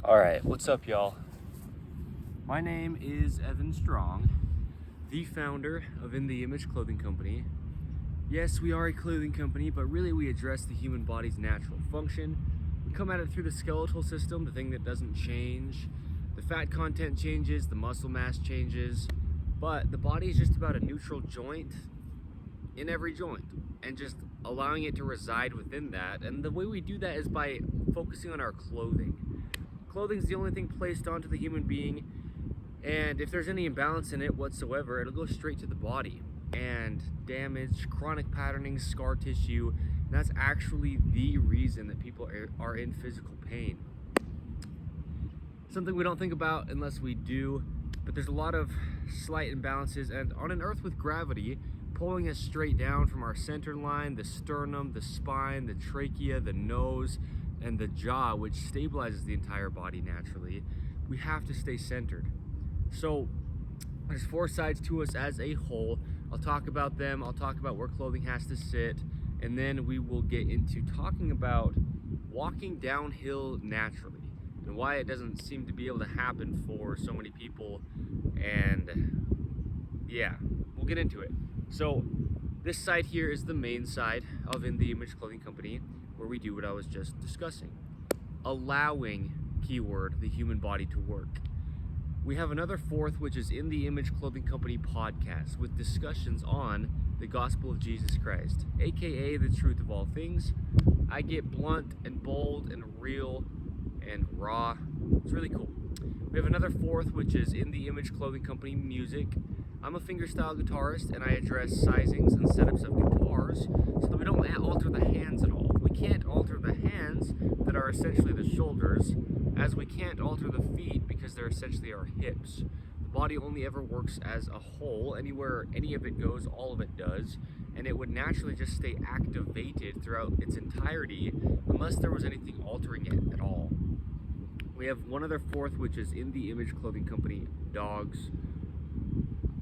Alright, what's up, y'all? My name is Evan Strong, the founder of In the Image Clothing Company. Yes, we are a clothing company, but really we address the human body's natural function. We come at it through the skeletal system, the thing that doesn't change. The fat content changes, the muscle mass changes, but the body is just about a neutral joint in every joint and just allowing it to reside within that. And the way we do that is by focusing on our clothing. Clothing is the only thing placed onto the human being, and if there's any imbalance in it whatsoever, it'll go straight to the body and damage chronic patterning, scar tissue, and that's actually the reason that people are in physical pain. Something we don't think about unless we do, but there's a lot of slight imbalances, and on an earth with gravity pulling us straight down from our center line, the sternum, the spine, the trachea, the nose, and the jaw, which stabilizes the entire body naturally, we have to stay centered. So there's four sides to us as a whole. I'll talk about them, I'll talk about where clothing has to sit, and then we will get into talking about walking downhill naturally and why it doesn't seem to be able to happen for so many people. And yeah, we'll get into it. So this side here is the main side of In the Image Clothing Company, where we do what I was just discussing. Allowing, keyword, the human body to work. We have another fourth, which is In the Image Clothing Company podcast, with discussions on the gospel of Jesus Christ, aka the truth of all things. I get blunt and bold and real and raw. It's really cool. We have another fourth, which is In the Image Clothing Company music. I'm a fingerstyle guitarist, and I address sizings and setups of guitars so that we don't alter the hands at all. We can't alter the hands that are essentially the shoulders, as we can't alter the feet because they're essentially our hips. The body only ever works as a whole. Anywhere any of it goes, all of it does, and it would naturally just stay activated throughout its entirety unless there was anything altering it at all. We have one other fourth, which is In the Image Clothing Company dogs.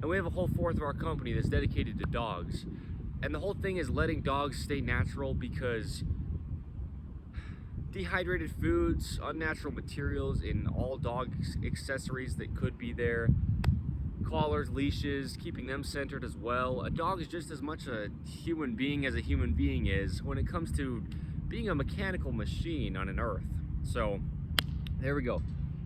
And we have a whole fourth of our company that's dedicated to dogs. And the whole thing is letting dogs stay natural, because dehydrated foods, unnatural materials in all dog accessories that could be there, collars, leashes, keeping them centered as well. A dog is just as much a human being as a human being is when it comes to being a mechanical machine on an earth. So there we go.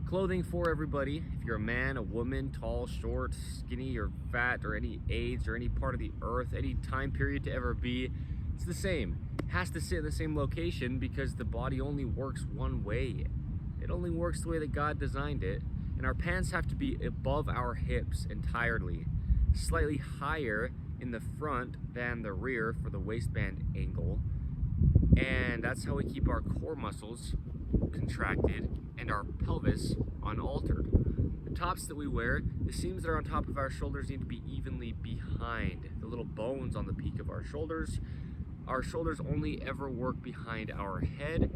Clothing for everybody. If you're a man, a woman, tall, short, skinny, or fat, or any age, or any part of the earth, any time period to ever be, it's the same. It has to sit in the same location because the body only works one way. It only works the way that God designed it. And our pants have to be above our hips entirely, slightly higher in the front than the rear for the waistband angle. And that's how we keep our core muscles contracted and our pelvis unaltered. The tops that we wear, the seams that are on top of our shoulders need to be evenly behind the little bones on the peak of our shoulders. Our shoulders only ever work behind our head,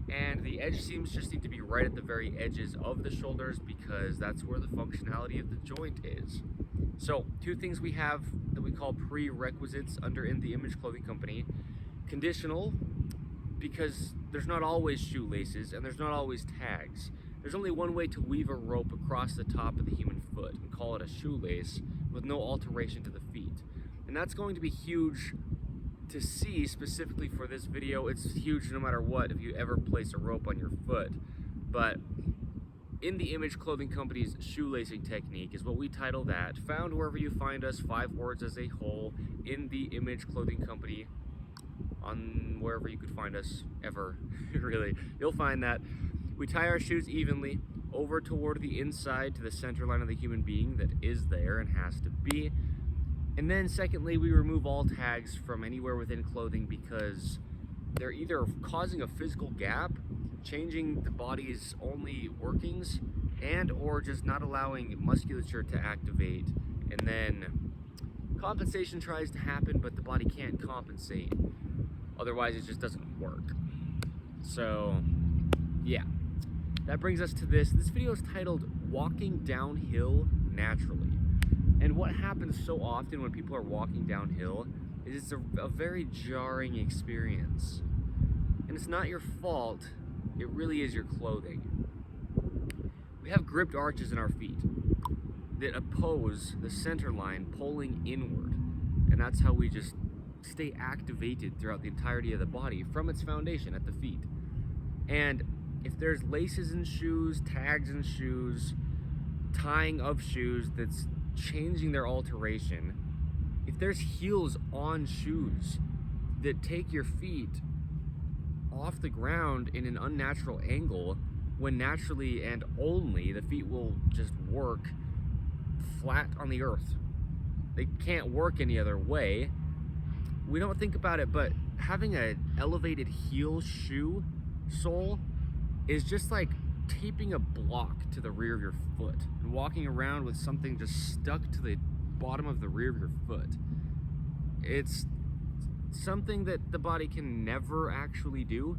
and the edge seams just need to be right at the very edges of the shoulders because that's where the functionality of the joint is. So two things we have that we call prerequisites under In the Image Clothing Company. Conditional, because there's not always shoelaces and there's not always tags. There's only one way to weave a rope across the top of the human foot and call it a shoelace with no alteration to the feet. And that's going to be huge to see specifically for this video. It's huge no matter what if you ever place a rope on your foot. But In the Image Clothing Company's shoelacing technique is what we title that. Found wherever you find us, 5 words as a whole, In the Image Clothing Company, on wherever you could find us ever. Really, you'll find that. We tie our shoes evenly over toward the inside to the center line of the human being that is there and has to be. And then secondly, we remove all tags from anywhere within clothing because they're either causing a physical gap, changing the body's only workings, and or just not allowing musculature to activate. And then compensation tries to happen, but the body can't compensate. Otherwise, it just doesn't work. So, yeah. That brings us to this. This video is titled Walking Downhill Naturally. And what happens so often when people are walking downhill is it's a very jarring experience. And it's not your fault, it really is your clothing. We have gripped arches in our feet that oppose the center line pulling inward. And that's how we just stay activated throughout the entirety of the body from its foundation at the feet. And if there's laces in shoes, tags in shoes, tying of shoes that's changing their alteration, if there's heels on shoes that take your feet off the ground in an unnatural angle, when naturally and only the feet will just work flat on the earth. They can't work any other way. We don't think about it, but having an elevated heel shoe sole is just like taping a block to the rear of your foot and walking around with something just stuck to the bottom of the rear of your foot. It's something that the body can never actually do.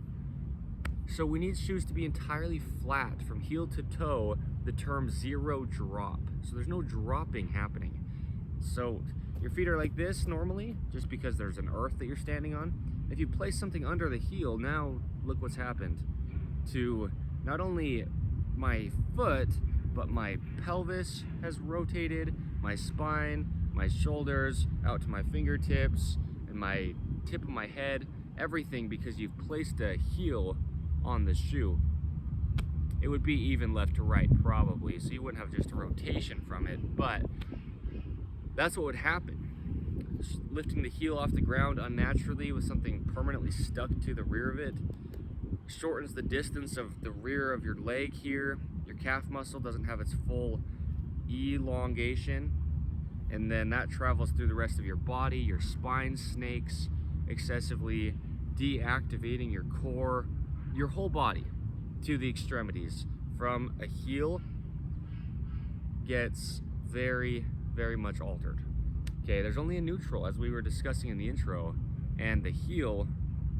So we need shoes to be entirely flat from heel to toe, the term zero drop. So there's no dropping happening. So your feet are like this normally, just because there's an earth that you're standing on. If you place something under the heel, now look what's happened to not only my foot, but my pelvis has rotated, my spine, my shoulders, out to my fingertips, and my tip of my head, everything, because you've placed a heel on the shoe. It would be even left to right probably, so you wouldn't have just a rotation from it, but that's what would happen. Just lifting the heel off the ground unnaturally with something permanently stuck to the rear of it shortens the distance of the rear of your leg here. Your calf muscle doesn't have its full elongation, and then that travels through the rest of your body. Your spine snakes, excessively deactivating your core, your whole body to the extremities. From a heel gets very, very much altered. Okay, there's only a neutral, as we were discussing in the intro, and the heel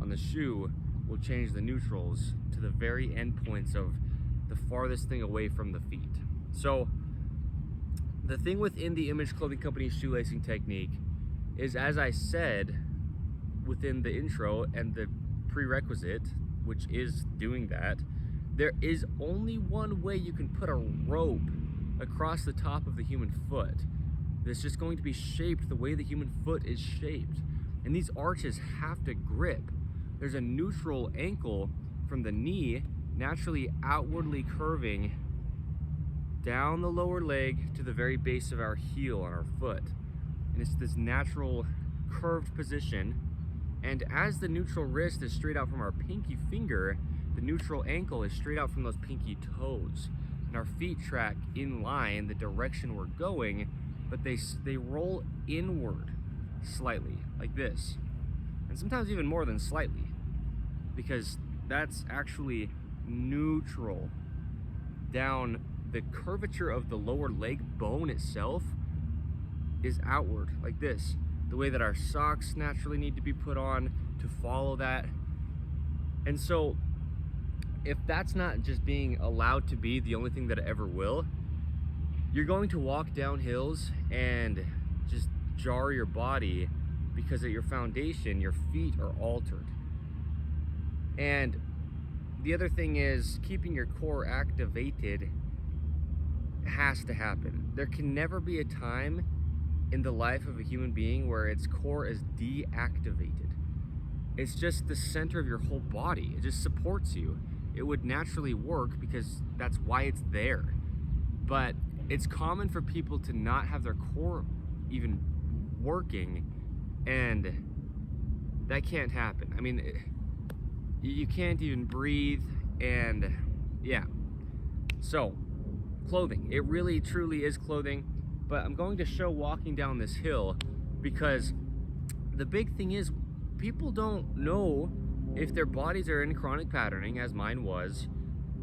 on the shoe will change the neutrals to the very end points of the farthest thing away from the feet. So the thing within the Image Clothing Company shoelacing technique is, as I said within the intro and the prerequisite, which is doing that, there is only one way you can put a rope across the top of the human foot that's just going to be shaped the way the human foot is shaped. And these arches have to grip. There's a neutral ankle from the knee naturally outwardly curving down the lower leg to the very base of our heel on our foot. And it's this natural curved position. And as the neutral wrist is straight out from our pinky finger, the neutral ankle is straight out from those pinky toes. And our feet track in line the direction we're going, but they roll inward slightly, like this. And sometimes even more than slightly, because that's actually neutral. Down the curvature of the lower leg bone itself is outward, like this. The way that our socks naturally need to be put on to follow that. And so if that's not just being allowed to be the only thing that it ever will, you're going to walk down hills and just jar your body because at your foundation, your feet are altered. And the other thing is, keeping your core activated has to happen. There can never be a time in the life of a human being where its core is deactivated. It's just the center of your whole body. It just supports you. It would naturally work because that's why it's there. But it's common for people to not have their core even working, and that can't happen. I mean, you can't even breathe, and yeah. So, clothing. It really truly is clothing, but I'm going to show walking down this hill because the big thing is people don't know if their bodies are in chronic patterning, as mine was,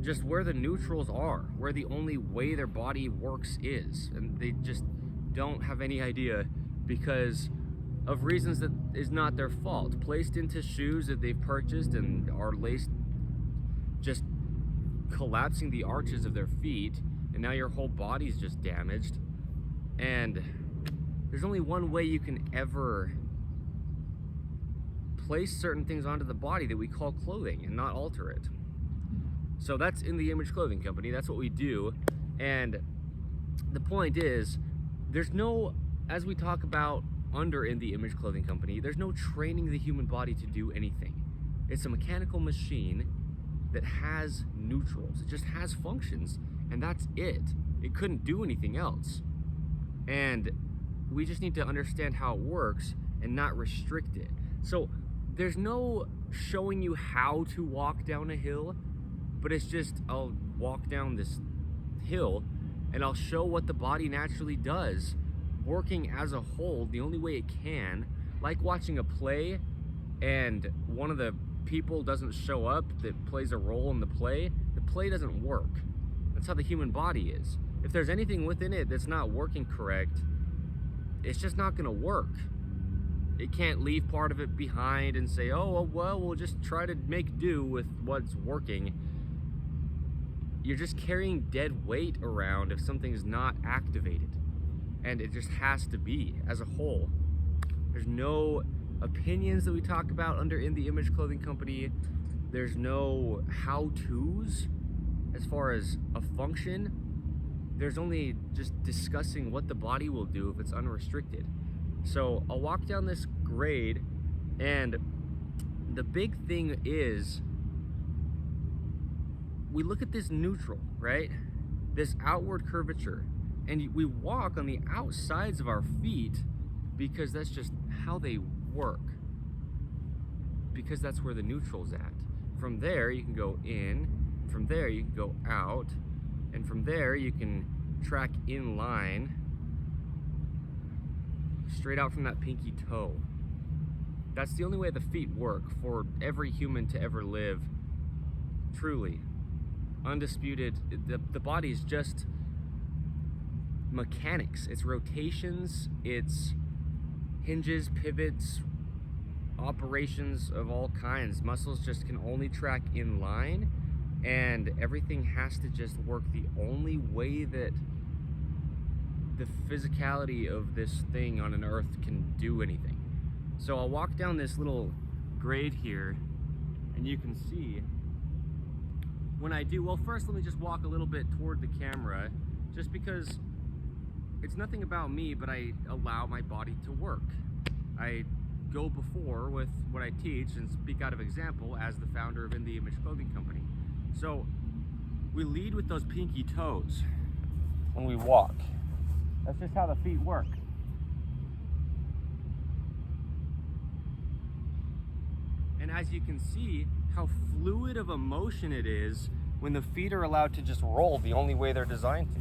just where the neutrals are, where the only way their body works is, and they just don't have any idea because of reasons that is not their fault, placed into shoes that they've purchased and are laced, just collapsing the arches of their feet, and now your whole body's just damaged. And there's only one way you can ever place certain things onto the body that we call clothing and not alter it. So that's In the Image Clothing Company. That's what we do. And the point is, there's no, as we talk about under In the Image Clothing Company, there's no training the human body to do anything. It's a mechanical machine that has neutrals. It just has functions, and that's it. It couldn't do anything else. And we just need to understand how it works and not restrict it. So there's no showing you how to walk down a hill, but it's just, I'll walk down this hill and I'll show what the body naturally does, working as a whole the only way it can. Like watching a play and one of the people doesn't show up that plays a role in the play doesn't work. That's how the human body is. If there's anything within it that's not working correct, it's just not gonna work. It can't leave part of it behind and say, oh, well, we'll just try to make do with what's working. You're just carrying dead weight around if something's not activated. And it just has to be as a whole. There's no opinions that we talk about under In the Image Clothing Company. There's no how-tos as far as a function. There's only just discussing what the body will do if it's unrestricted. So I'll walk down this grade, and the big thing is we look at this neutral, right? This outward curvature, and we walk on the outsides of our feet because that's just how they work, because that's where the neutral's at. From there you can go in, from there you can go out, and from there you can track in line straight out from that pinky toe. That's the only way the feet work for every human to ever live. Truly, undisputed. The body is just mechanics. It's rotations, it's hinges, pivots, operations of all kinds. Muscles just can only track in line, and everything has to just work the only way that the physicality of this thing on an earth can do anything. So I'll walk down this little grade here, and you can see when I do, well, first let me just walk a little bit toward the camera, just because it's nothing about me, but I allow my body to work. I go before with what I teach and speak out of example as the founder of In the Image Clothing Company. So we lead with those pinky toes when we walk. That's just how the feet work. And as you can see, how fluid of a motion it is when the feet are allowed to just roll the only way they're designed to.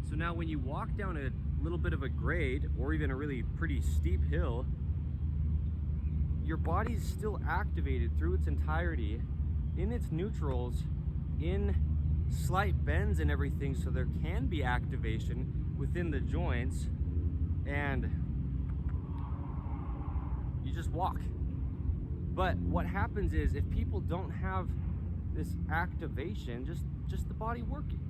So now when you walk down a little bit of a grade, or even a really pretty steep hill, your body's still activated through its entirety, in its neutrals, in slight bends and everything, so there can be activation within the joints, and you just walk. But what happens is, if people don't have this activation, just the body working,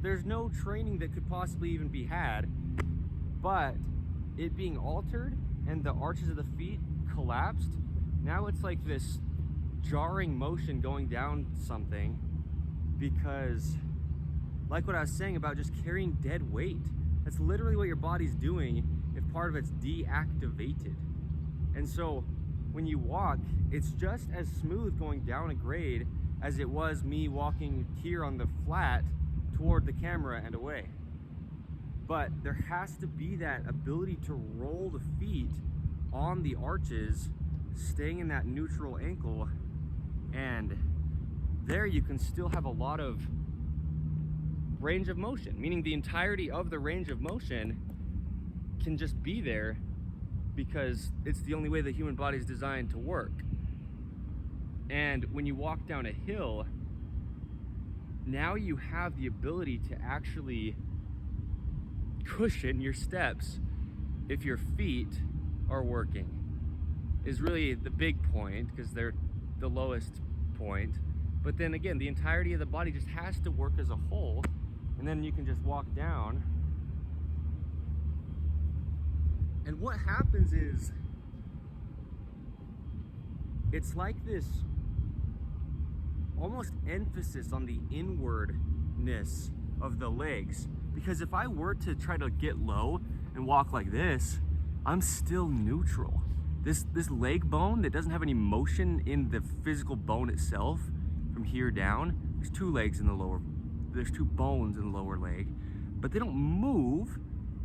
there's no training that could possibly even be had. But it being altered and the arches of the feet collapsed, now it's like this jarring motion going down something, because like what I was saying about just carrying dead weight, that's literally what your body's doing if part of it's deactivated. And so when you walk, it's just as smooth going down a grade as it was me walking here on the flat toward the camera and away. But there has to be that ability to roll the feet on the arches, staying in that neutral ankle, and there you can still have a lot of range of motion, meaning the entirety of the range of motion can just be there because it's the only way the human body is designed to work. And when you walk down a hill, now you have the ability to actually cushion your steps if your feet are working, is really the big point, because they're the lowest point. But then again, the entirety of the body just has to work as a whole, and then you can just walk down And what happens is, it's like this almost emphasis on the inwardness of the legs. Because if I were to try to get low and walk like this, I'm still neutral. This leg bone that doesn't have any motion in the physical bone itself from here down, there's two legs in the lower, there's two bones in the lower leg, but they don't move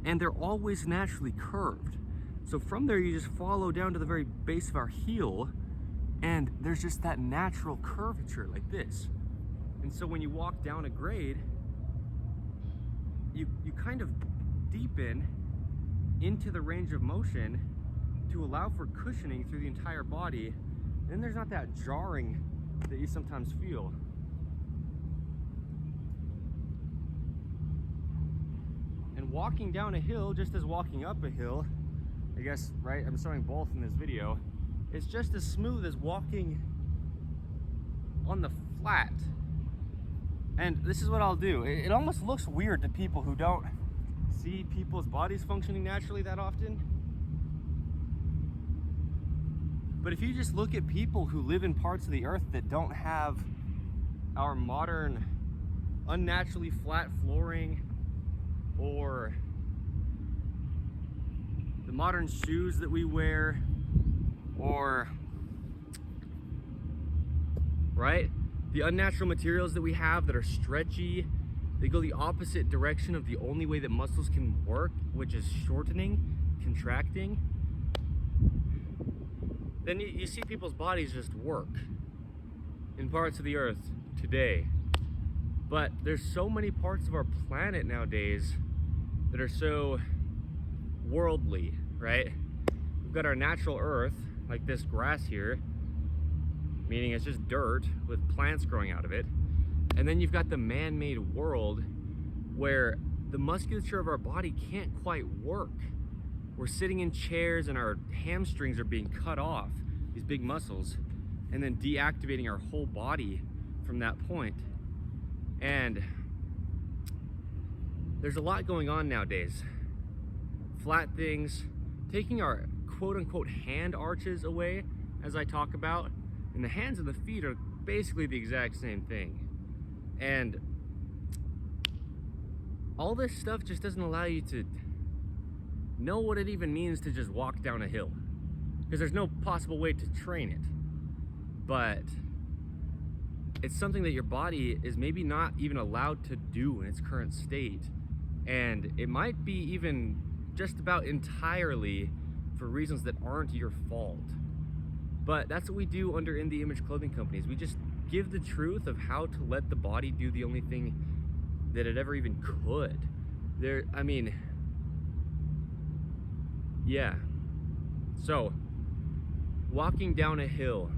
and they're always naturally curved. So from there you just follow down to the very base of our heel and there's just that natural curvature like this. And so when you walk down a grade, you kind of deepen into the range of motion to allow for cushioning through the entire body. Then there's not that jarring that you sometimes feel. And walking down a hill, just as walking up a hill, I guess, right, I'm showing both in this video, it's just as smooth as walking on the flat. And this is what I'll do. It almost looks weird to people who don't see people's bodies functioning naturally that often. But if you just look at people who live in parts of the earth that don't have our modern unnaturally flat flooring or the modern shoes that we wear, or right, the unnatural materials that we have that are stretchy, they go the opposite direction of the only way that muscles can work, which is shortening, contracting. Then you see people's bodies just work in parts of the earth today. But there's so many parts of our planet nowadays that are so worldly, right? We've got our natural earth, like this grass here, meaning it's just dirt with plants growing out of it. And then you've got the man-made world where the musculature of our body can't quite work. We're sitting in chairs and our hamstrings are being cut off, these big muscles, and then deactivating our whole body from that point. And there's a lot going on nowadays. Flat things, taking our quote-unquote hand arches away, as I talk about, and the hands and the feet are basically the exact same thing. And all this stuff just doesn't allow you to know what it even means to just walk down a hill, because there's no possible way to train it. But it's something that your body is maybe not even allowed to do in its current state, and it might be even just about entirely for reasons that aren't your fault. But that's what we do under In The Image Clothing Companies. We just give the truth of how to let the body do the only thing that it ever even could. Yeah. So, walking down a hill,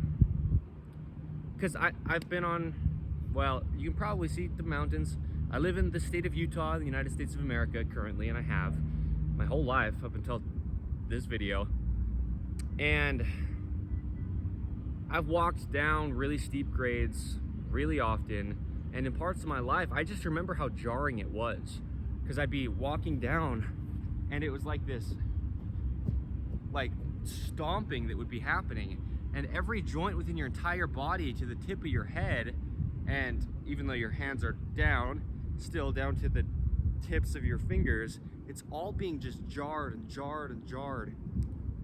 because I've been on, well, you can probably see the mountains. I live in the state of Utah, the United States of America currently, and I have my whole life up until this video. And I've walked down really steep grades really often, and in parts of my life, I just remember how jarring it was, because I'd be walking down and it was like this, like stomping that would be happening, and every joint within your entire body to the tip of your head, and even though your hands are down, still down to the tips of your fingers, it's all being just jarred and jarred and jarred.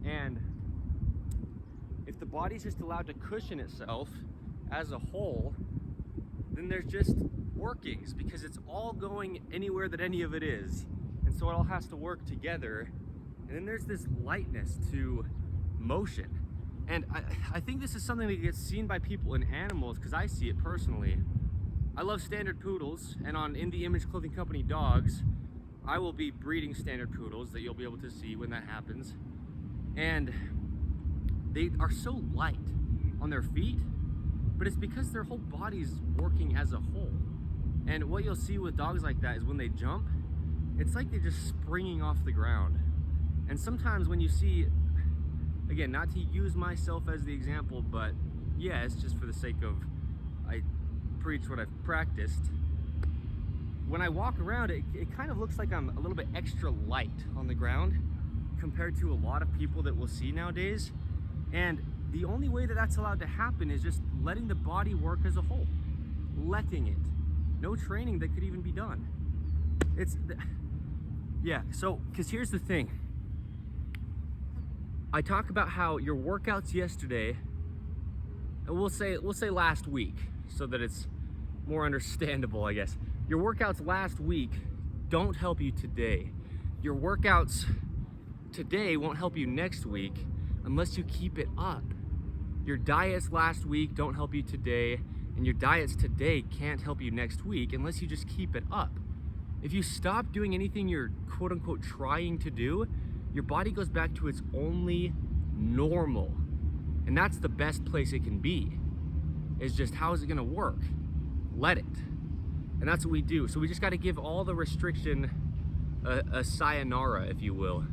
And if the body's just allowed to cushion itself as a whole, then there's just workings, because it's all going anywhere that any of it is, and so it all has to work together. And then there's this lightness to motion. And I think this is something that gets seen by people in animals, because I see it personally. I love standard poodles, and on In The Image Clothing Company dogs, I will be breeding standard poodles that you'll be able to see when that happens. And they are so light on their feet, but it's because their whole body's working as a whole. And what you'll see with dogs like that is when they jump, it's like they're just springing off the ground. And sometimes when you see, again, not to use myself as the example, but yeah, it's just for the sake of, I preach what I've practiced. When I walk around, it kind of looks like I'm a little bit extra light on the ground, compared to a lot of people that we'll see nowadays. And the only way that that's allowed to happen is just letting the body work as a whole. Letting it. No training that could even be done. Because here's the thing. I talk about how your workouts yesterday, and we'll say last week, so that it's more understandable, I guess. Your workouts last week don't help you today. Your workouts today won't help you next week unless you keep it up. Your diets last week don't help you today, and your diets today can't help you next week unless you just keep it up. If you stop doing anything you're quote unquote trying to do, your body goes back to its only normal. And that's the best place it can be. Is just, how is it gonna work? Let it. And that's what we do. So we just gotta give all the restriction a sayonara, if you will.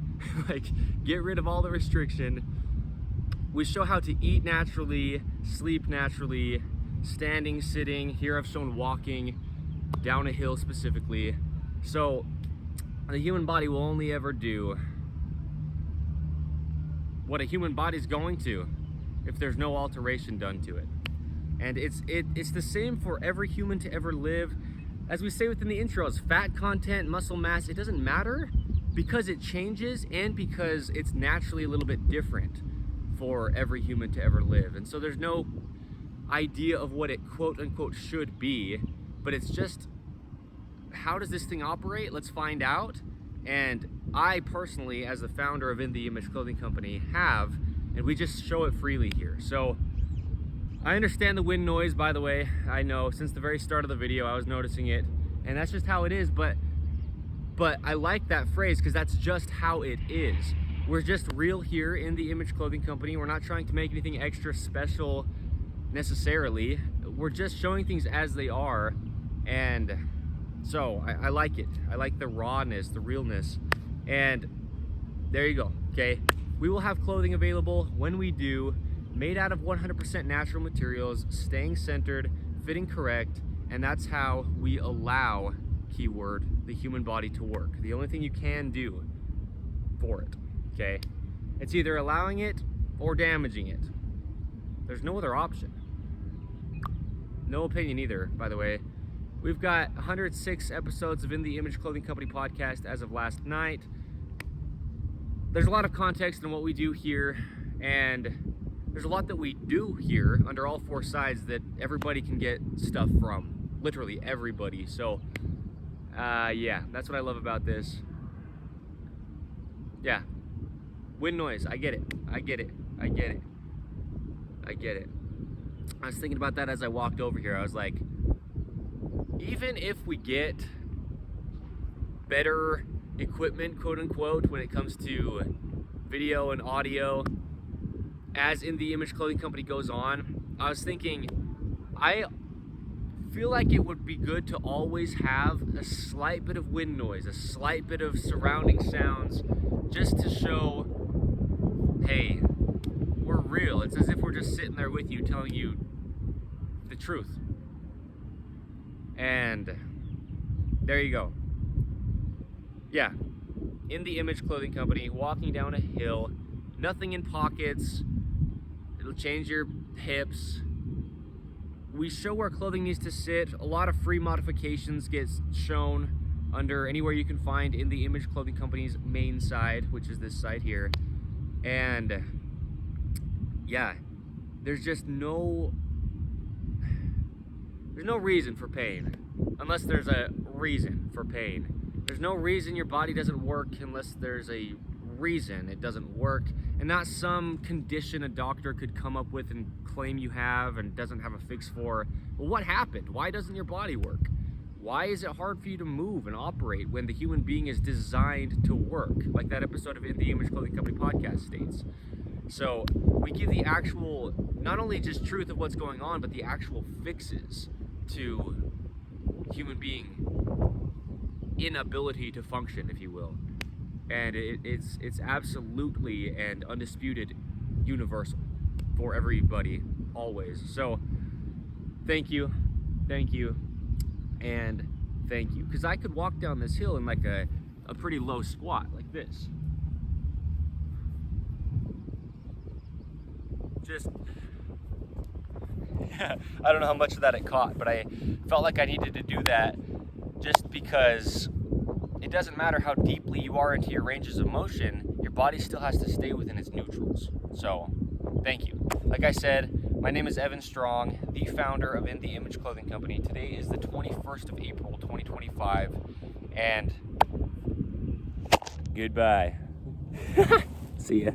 Like, get rid of all the restriction. We show how to eat naturally, sleep naturally, standing, sitting. Here I've shown walking down a hill specifically. So the human body will only ever do what a human body's going to if there's no alteration done to it. And it's the same for every human to ever live. As we say within the intros, fat content, muscle mass, it doesn't matter because it changes and because it's naturally a little bit different for every human to ever live. And so there's no idea of what it quote unquote should be, but it's just, how does this thing operate? Let's find out. And I personally, as the founder of In The Image Clothing Company, have, and we just show it freely here. So I understand the wind noise, by the way. I know since the very start of the video I was noticing it, and that's just how it is. But I like that phrase because that's just how it is. We're just real here in The Image Clothing Company. We're not trying to make anything extra special necessarily. We're just showing things as they are, and so I like it. I like the rawness, the realness, and there you go. Okay, we will have clothing available when we do, made out of 100% natural materials, staying centered, fitting correct, and that's how we allow, keyword, the human body to work. The only thing you can do for it, okay? It's either allowing it or damaging it. There's no other option. No opinion either, by the way. We've got 106 episodes of In The Image Clothing Company podcast as of last night. There's a lot of context in what we do here, and there's a lot that we do here under all four sides that everybody can get stuff from. Literally everybody. So, yeah, that's what I love about this. Yeah. Wind noise. I get it. I get it. I get it. I get it. I was thinking about that as I walked over here. I was like, even if we get better equipment, quote unquote, when it comes to video and audio, as In The Image Clothing Company goes on, I was thinking, I feel like it would be good to always have a slight bit of wind noise, a slight bit of surrounding sounds, just to show, hey, we're real. It's as if we're just sitting there with you, telling you the truth. And there you go. Yeah, In The Image Clothing Company, walking down a hill, nothing in pockets. It'll change your hips. We show where clothing needs to sit. A lot of free modifications get shown under anywhere you can find In The Image Clothing Company's main side, which is this side here. And yeah, there's just no reason for pain unless there's a reason for pain. There's no reason your body doesn't work unless there's a reason it doesn't work, and not some condition a doctor could come up with and claim you have and doesn't have a fix for. Well, what happened? Why doesn't your body work? Why is it hard for you to move and operate when the human being is designed to work, like that episode of In The Image Clothing Company podcast states? So we give the actual, not only just truth of what's going on, but the actual fixes to human being inability to function, if you will. And it's absolutely and undisputed universal for everybody, always. So thank you, and thank you. Because I could walk down this hill in like a pretty low squat like this. just, I don't know how much of that it caught, but I felt like I needed to do that just because it doesn't matter how deeply you are into your ranges of motion, your body still has to stay within its neutrals. So, thank you. Like I said, my name is Evan Strong, the founder of In The Image Clothing Company. Today is the 21st of April, 2025, and goodbye. See ya.